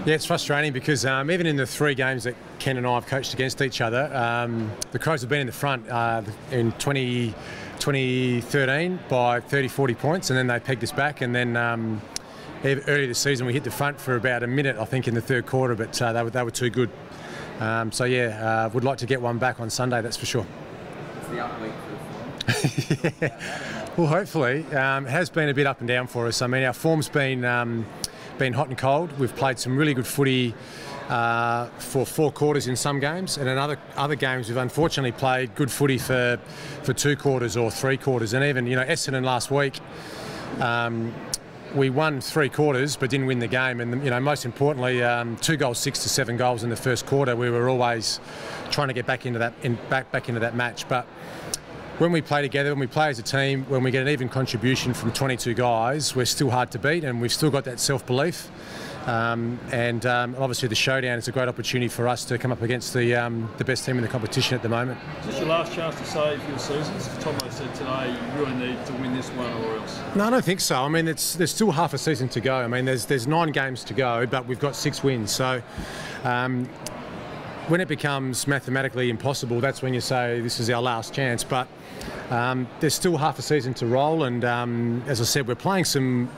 Yeah, it's frustrating because even in the 3 games that Ken and I have coached against each other, the Crows have been in the front in 2013 by 30-40 points, and then they pegged us back, and then earlier this season we hit the front for about a minute, I think, in the 3rd quarter, but they were too good. So yeah, would like to get one back on Sunday, that's for sure. It's the up week for the form. Yeah. Well, hopefully. It has been a bit up and down for us. I mean, our form's been hot and cold. We've played some really good footy for 4 quarters in some games, and in other games we've unfortunately played good footy for 2 quarters or 3 quarters. And even, Essendon last week, we won 3 quarters but didn't win the game. And most importantly, 2 goals, 6 to 7 goals in the 1st quarter. We were always trying to get back into that match. But when we play together, when we play as a team, when we get an even contribution from 22 guys, we're still hard to beat, and we've still got that self-belief. Obviously the Showdown is a great opportunity for us to come up against the best team in the competition at the moment. Is this your last chance to save your seasons? Tomo said today you really need to win this one or else. No, I don't think so. I mean, there's still half a season to go. I mean, there's 9 games to go, but we've got 6 wins. So when it becomes mathematically impossible, that's when you say this is our last chance. But there's still half a season to roll, and as I said, we're playing some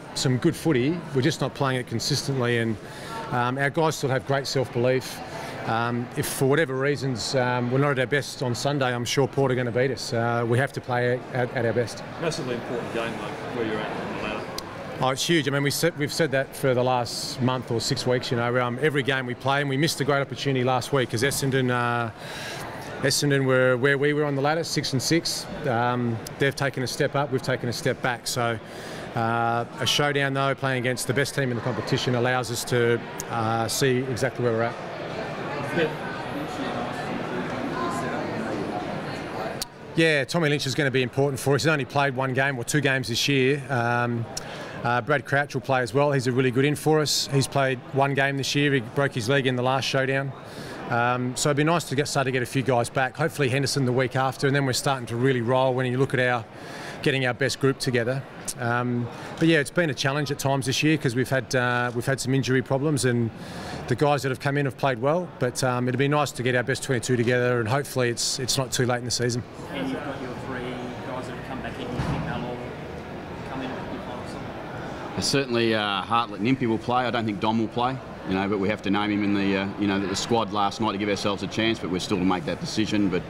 good footy. We're just not playing it consistently, and our guys still have great self-belief. If for whatever reasons we're not at our best on Sunday, I'm sure Port are going to beat us. We have to play at our best. Massively important game, though, where you're at on the ladder. Oh, it's huge. I mean, we've said that for the last month or 6 weeks. Every game we play, and we missed a great opportunity last week because Essendon were where we were on the ladder, 6 and 6. They've taken a step up, we've taken a step back. So a Showdown, though, playing against the best team in the competition allows us to see exactly where we're at. Yeah, Tommy Lynch is going to be important for us. He's only played 1 game or 2 games this year. Brad Crouch will play as well. He's a really good in for us. He's played 1 game this year. He broke his leg in the last Showdown. So it'd be nice to start to get a few guys back. Hopefully Henderson the week after, and then we're starting to really roll when you look at getting our best group together. But yeah, it's been a challenge at times this year because we've had some injury problems, and the guys that have come in have played well. But it'd be nice to get our best 22 together, and hopefully it's not too late in the season. And you've got your 3 guys that have come back in. You think they'll all come in with good points? Certainly, Hartlett and Impey will play. I don't think Dom will play. But we have to name him in the squad last night to give ourselves a chance, but we're still to make that decision. But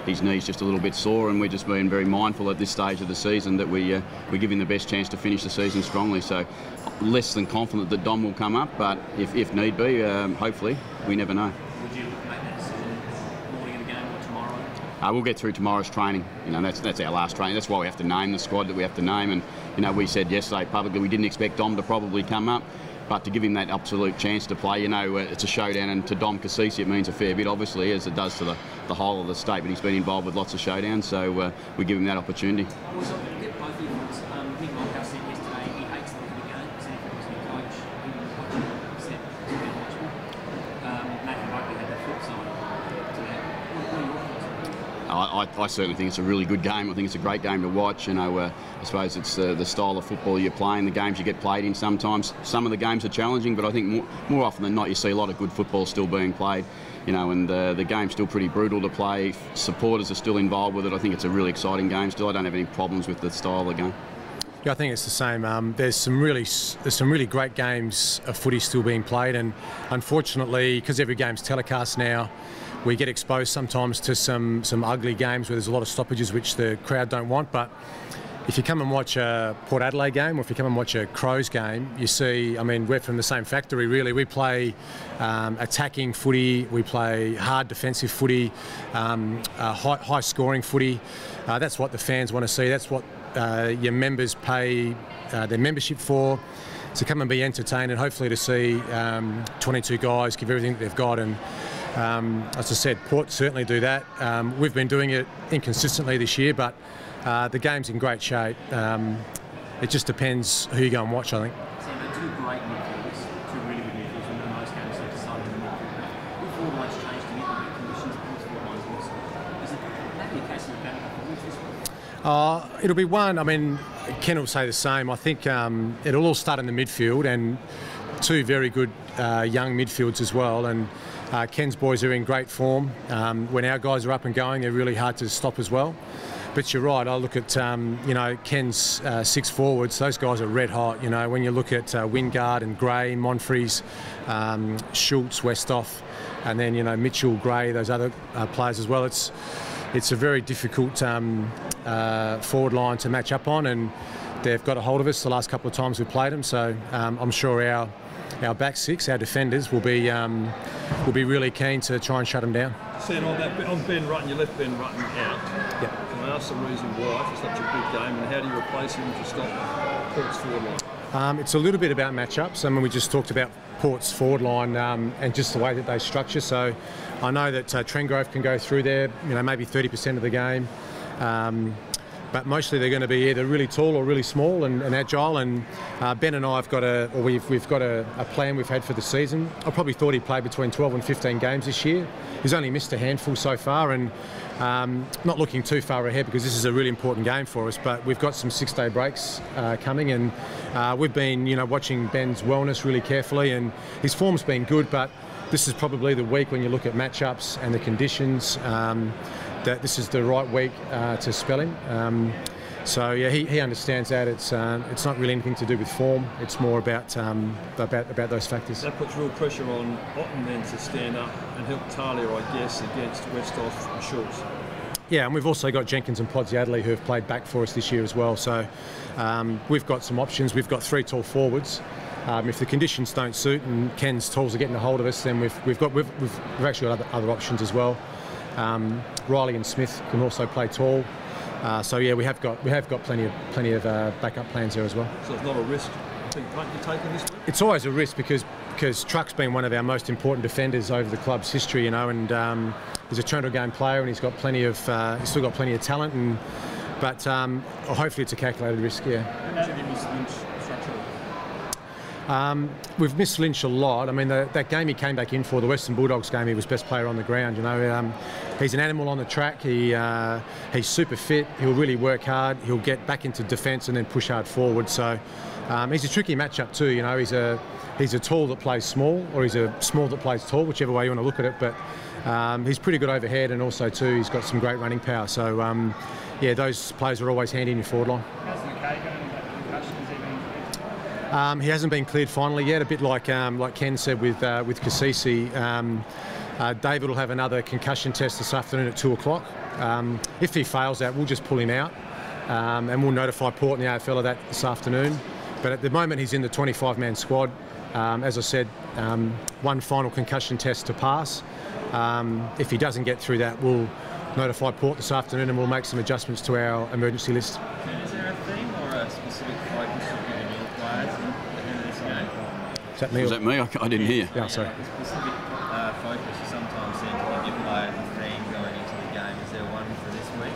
his knee's just a little bit sore, and we're just being very mindful at this stage of the season that we give him the best chance to finish the season strongly. So less than confident that Dom will come up, but if need be, hopefully, we never know. Would you make that decision morning of the game or tomorrow? We'll get through tomorrow's training. That's our last training. That's why we have to name the squad that we have to name. And we said yesterday publicly we didn't expect Dom to probably come up. But to give him that absolute chance to play, it's a Showdown, and to Dom Cassisi it means a fair bit, obviously, as it does to the whole of the state. But he's been involved with lots of Showdowns, so we give him that opportunity. Get both of you. Nick Monkhouse said yesterday he hates looking at games, and if he was a coach, he said he's been watching. Nathan Buckley had the flip side to that. What are your thoughts? I certainly think it's a really good game. I think it's a great game to watch. I suppose it's the style of football you're playing, the games you get played in sometimes. Some of the games are challenging, but I think more often than not you see a lot of good football still being played. And the game's still pretty brutal to play. Supporters are still involved with it. I think it's a really exciting game still. I don't have any problems with the style of the game. Yeah, I think it's the same. There's some really great games of footy still being played, and unfortunately, because every game's telecast now, we get exposed sometimes to some ugly games where there's a lot of stoppages which the crowd don't want. But if you come and watch a Port Adelaide game, or if you come and watch a Crows game, you see, I mean, we're from the same factory really. We play attacking footy, we play hard defensive footy, high scoring footy. That's what the fans want to see. That's what your members pay their membership for. To come and be entertained, and hopefully to see 22 guys give everything that they've got. And as I said, Port certainly do that. We've been doing it inconsistently this year, but the game's in great shape. It just depends who you go and watch, I think. Sando, 2 great midfielders, 2 really good midfielders, and in most games they've decided to midfield. If forward lines change to midfield conditions, points forward lines also. Is that be a case of better performance this week? It'll be one. I mean, Ken will say the same. I think it'll all start in the midfield, and two very good young midfields as well, and Ken's boys are in great form. When our guys are up and going, they're really hard to stop as well. But you're right, I look at, you know, Ken's 6 forwards, those guys are red hot. You know, when you look at Wingard and Gray, Monfries, Schultz, Westhoff, and then, you know, Mitchell, Gray, those other players as well. It's a very difficult forward line to match up on, and they've got a hold of us the last couple of times we've played them. So I'm sure our back 6, our defenders, will be really keen to try and shut them down. Saying on Ben Rutten, you left Ben Rutten out. Yep. Can I ask the reason why for such a big game, and how do you replace him to stop Port's forward line? It's a little bit about matchups. I mean, we just talked about Port's forward line and just the way that they structure. So I know that Trengrove can go through there, you know, maybe 30% of the game. But mostly they're going to be either really tall or really small and agile. And Ben and I have got we've got a plan we've had for the season. I probably thought he'd play between 12 and 15 games this year. He's only missed a handful so far, and not looking too far ahead because this is a really important game for us. But we've got some 6-day breaks coming, and we've been, you know, watching Ben's wellness really carefully, and his form's been good. But this is probably the week when you look at matchups and the conditions. That this is the right week to spell him. So yeah, he understands that. It's not really anything to do with form. It's more about those factors. That puts real pressure on Otten then to stand up and help Talia, I guess, against Westhoff and Schultz. Yeah, and we've also got Jenkins and Adelaide who have played back for us this year as well. So we've got some options. We've got 3 tall forwards. If the conditions don't suit and Ken's talls are getting a hold of us, then we've actually got other options as well. Riley and Smith can also play tall, so yeah, we have got plenty of backup plans there as well. So it's not a risk, I think, you're taking this week? It's always a risk because Truck's been one of our most important defenders over the club's history, you know, and he's a turn game player and he's still got plenty of talent, but hopefully it's a calculated risk. Yeah. Have you missed Lynch structurally? We've missed Lynch a lot. I mean, that game he came back in for, the Western Bulldogs game, he was best player on the ground. You know, he's an animal on the track. He's super fit. He'll really work hard. He'll get back into defence and then push hard forward. So he's a tricky matchup too. You know, he's a tall that plays small, or he's a small that plays tall, whichever way you want to look at it. But he's pretty good overhead, and also too, he's got some great running power. So yeah, those players are always handy in your forward line. How's the K going? He hasn't been cleared finally yet. A bit like Ken said with Kasisi. David will have another concussion test this afternoon at 2 o'clock. If he fails that, we'll just pull him out, and we'll notify Port and the AFL of that this afternoon. But at the moment, he's in the 25-man squad. As I said, one final concussion test to pass. If he doesn't get through that, we'll notify Port this afternoon, and we'll make some adjustments to our emergency list. Is there a theme or a specific focus of giving your players at the end of this game? Is that me? Was that me? I didn't hear. Yeah, sorry. Like a specific focus you sometimes seem to give your players a theme going into the game. Is there one for this week?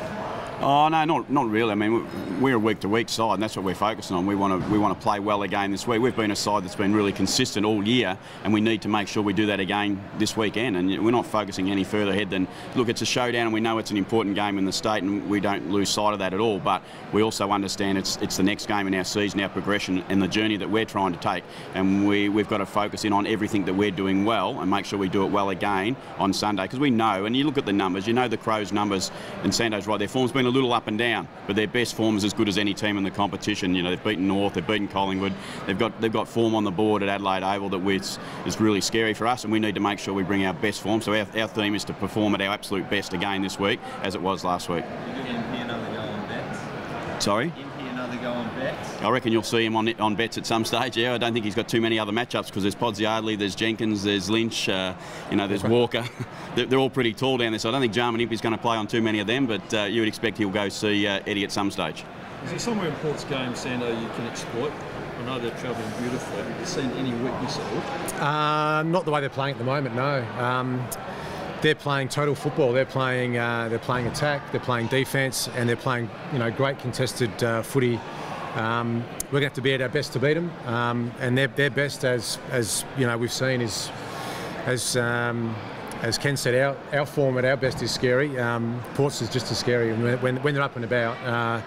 Oh no, not really. I mean, we're a week-to-week side, and that's what we're focusing on. We want to play well again this week. We've been a side that's been really consistent all year, and we need to make sure we do that again this weekend. And we're not focusing any further ahead than, look, it's a showdown, and we know it's an important game in the state, and we don't lose sight of that at all. But we also understand it's the next game in our season, our progression, and the journey that we're trying to take. And we've got to focus in on everything that we're doing well, and make sure we do it well again on Sunday, because we know, and you look at the numbers, you know the Crows' numbers, and Sando's right, their form's been a little up and down, but their best form is as good as any team in the competition. You know, they've beaten North, they've beaten Collingwood, they've got form on the board at Adelaide Oval that is really scary for us, and we need to make sure we bring our best form. So our theme is to perform at our absolute best again this week, as it was last week. Another go on bets? Sorry? Another go on bets? I reckon you'll see him on bets at some stage. Yeah, I don't think he's got too many other matchups, because there's Podsiadly, there's Jenkins, there's Lynch, there's Walker. They're all pretty tall down there, so I don't think Jarman Impey's going to play on too many of them, but you would expect he'll go see Eddie at some stage. Is there somewhere in Port's game, Sando, you can exploit? I know they're travelling beautifully. Have you seen any weakness at all? Not the way they're playing at the moment, no. They're playing total football. They're playing attack. They're playing defence, and they're playing, you know, great contested footy. We're going to have to be at our best to beat them, and their best, as you know, we've seen, is as Ken said, our form at our best is scary. Port's is just as scary when they're up and about.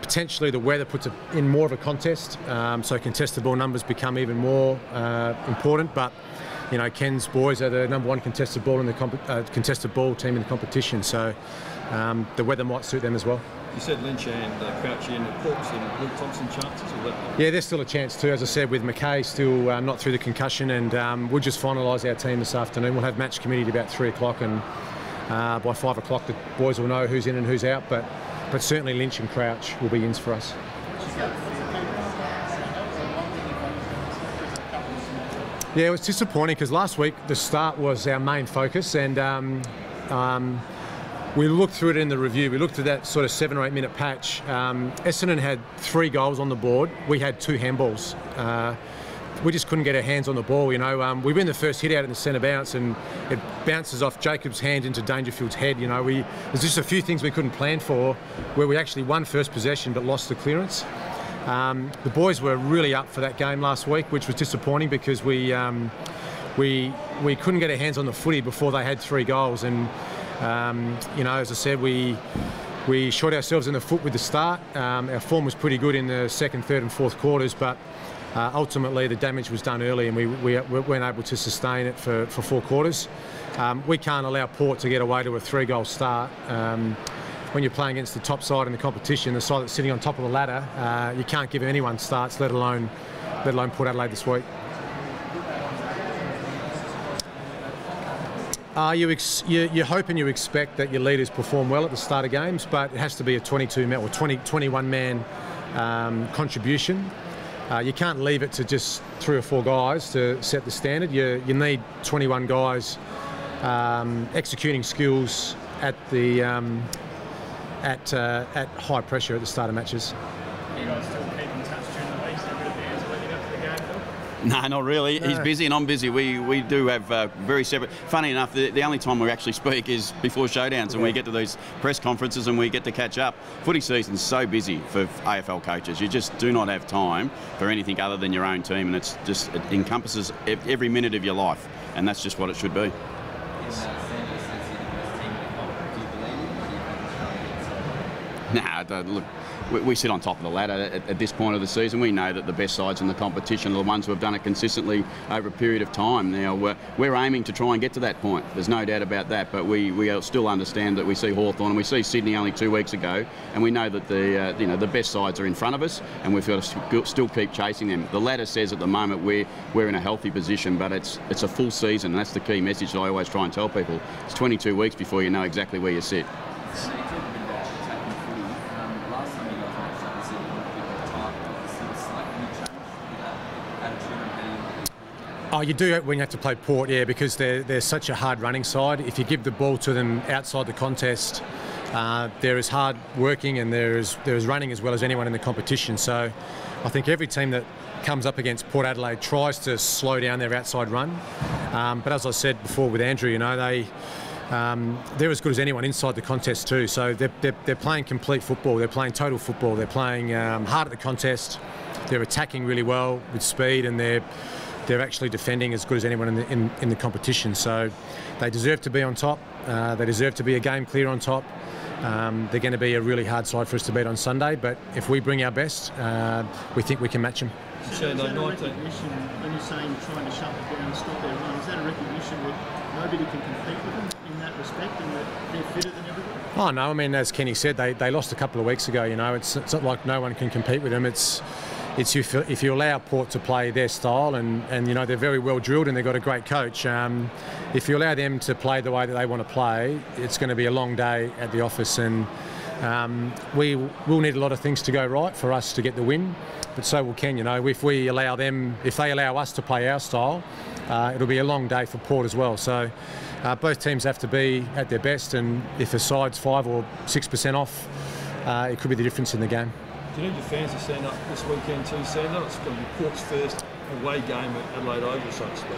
Potentially the weather puts it in more of a contest, so contested ball numbers become even more important. But you know, Ken's boys are the #1 contested ball in the contested ball team in the competition, so the weather might suit them as well. You said Lynch and Crouchy and Corpse and Luke Thompson chances? Or that? Yeah, there's still a chance too. As I said, with McKay still not through the concussion, and we'll just finalise our team this afternoon. We'll have match committee at about 3 o'clock, and by 5 o'clock the boys will know who's in and who's out. But certainly Lynch and Crouch will be ins for us. Yeah, it was disappointing because last week the start was our main focus, and we looked through it in the review. We looked at that sort of 7 or 8 minute patch. Essendon had 3 goals on the board. We had 2 handballs. We just couldn't get our hands on the ball, you know. We win the first hit out in the centre bounce, and it bounces off Jacob's hand into Dangerfield's head, you know. There's just a few things we couldn't plan for, where we actually won first possession but lost the clearance. The boys were really up for that game last week, which was disappointing because we couldn't get our hands on the footy before they had 3 goals, and you know, as I said, we shot ourselves in the foot with the start. Our form was pretty good in the 2nd, 3rd and 4th quarters, but ultimately the damage was done early, and we weren't able to sustain it for 4 quarters. We can't allow Port to get away to a 3-goal start. When you're playing against the top side in the competition, the side that's sitting on top of the ladder, you can't give anyone starts, let alone Port Adelaide this week. You hope and you expect that your leaders perform well at the start of games, but it has to be a 22-man or 21-man contribution. You can't leave it to just 3 or 4 guys to set the standard. You need 21 guys executing skills at the at high pressure at the start of matches. You guys still keep in touch during the week? Every fans leading up to the game, Phil? No, not really. No. He's busy and I'm busy. We do have very separate... Funny enough, the only time we actually speak is before showdowns, and we get to these press conferences and we get to catch up. Footy season's so busy for AFL coaches. You just do not have time for anything other than your own team, and it encompasses every minute of your life, and that's just what it should be. Nah, look, we sit on top of the ladder at this point of the season. We know that the best sides in the competition are the ones who have done it consistently over a period of time. Now, we're aiming to try and get to that point. There's no doubt about that, but we still understand that we see Hawthorn and we see Sydney only 2 weeks ago, and we know that the best sides are in front of us, and we've got to still keep chasing them. The ladder says at the moment we're in a healthy position, but it's a full season, and that's the key message that I always try and tell people. It's 22 weeks before you know exactly where you sit. Oh, you do when you have to play Port, yeah, because they're such a hard running side. If you give the ball to them outside the contest, they're as hard working and they're as running as well as anyone in the competition. So I think every team that comes up against Port Adelaide tries to slow down their outside run. But as I said before with Andrew, you know, they're as good as anyone inside the contest too. So they're playing complete football. They're playing total football. They're playing hard at the contest. They're attacking really well with speed, and they're actually defending as good as anyone in the competition. So they deserve to be on top. They deserve to be a game clear on top. They're going to be a really hard side for us to beat on Sunday, but if we bring our best, we think we can match them. Is that a recognition, when you're saying trying to shut it down and stop their run, is that a recognition that nobody can compete with them in that respect, and that they're fitter than everybody? Oh no, I mean, as Kenny said, they lost a couple of weeks ago, you know. It's not like no one can compete with them. It's if you allow Port to play their style, and you know, they're very well drilled and they've got a great coach. If you allow them to play the way that they want to play, it's going to be a long day at the office, and we will need a lot of things to go right for us to get the win. But so will Ken, you know. If they allow us to play our style, it'll be a long day for Port as well. So both teams have to be at their best, and if a side's 5 or 6% off, it could be the difference in the game. Do you need your fans to stand up this weekend too, Sando? It's going to be Port's first away game at Adelaide Oval, so to speak.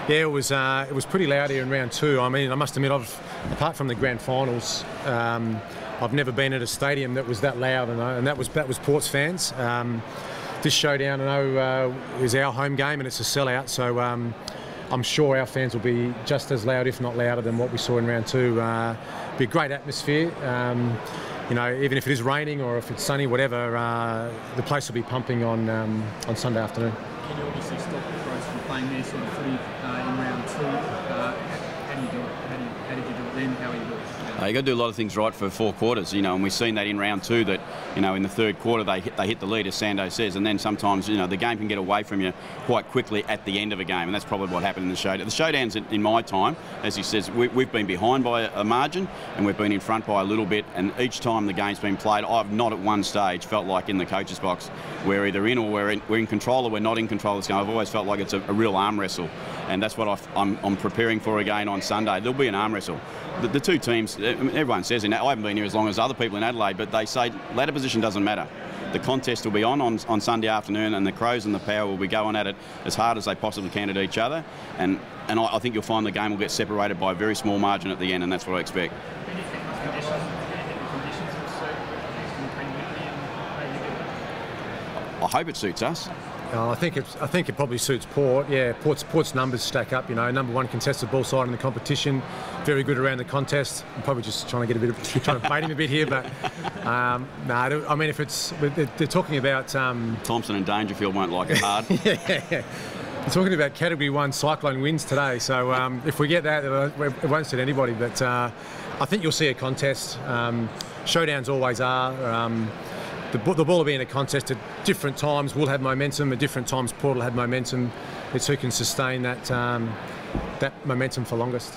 Yeah, it was pretty loud here in round 2. I mean, I must admit, apart from the grand finals, I've never been at a stadium that was that loud, and that was Port's fans. This Showdown, I know, is our home game, and it's a sellout, so I'm sure our fans will be just as loud, if not louder, than what we saw in round 2. It'll be a great atmosphere. you know, even if it is raining or if it's sunny, whatever, the place will be pumping on Sunday afternoon. Can you obviously stop the Crows from playing their sort of footy in round 2? How do you do it? How did you do it then? How are you doing it? You've got to do a lot of things right for 4 quarters, you know, and we've seen that in round 2 that, you know, in the 3rd quarter they hit the lead, as Sando says, and then sometimes, you know, the game can get away from you quite quickly at the end of a game, and that's probably what happened in the Showdown. The Showdowns, in my time, as he says, we've been behind by a margin and we've been in front by a little bit, and each time the game's been played, I've not at one stage felt like in the coach's box we're either in or we're in control or we're not in control of this game. I've always felt like it's a real arm wrestle, and that's what I'm preparing for again on Sunday. There'll be an arm wrestle. The 2 teams, everyone says, I haven't been here as long as other people in Adelaide, but they say ladder position doesn't matter. The contest will be on Sunday afternoon, and the Crows and the Power will be going at it as hard as they possibly can at each other, and I think you'll find the game will get separated by a very small margin at the end, and that's what I expect. I hope it suits us. I think it probably suits Port. Yeah, Port's numbers stack up. You know, #1 contested ball side in the competition, very good around the contest. I'm probably just trying to trying to bait him a bit here, but no. I mean, if they're talking about Thompson and Dangerfield won't like it hard. Yeah. They're talking about Category 1 cyclone winds today, so if we get that, it won't suit anybody. But I think you'll see a contest. Showdowns always are. The ball will be in a contest at different times. We'll have momentum. At different times, Port will have momentum. It's who can sustain that momentum for longest.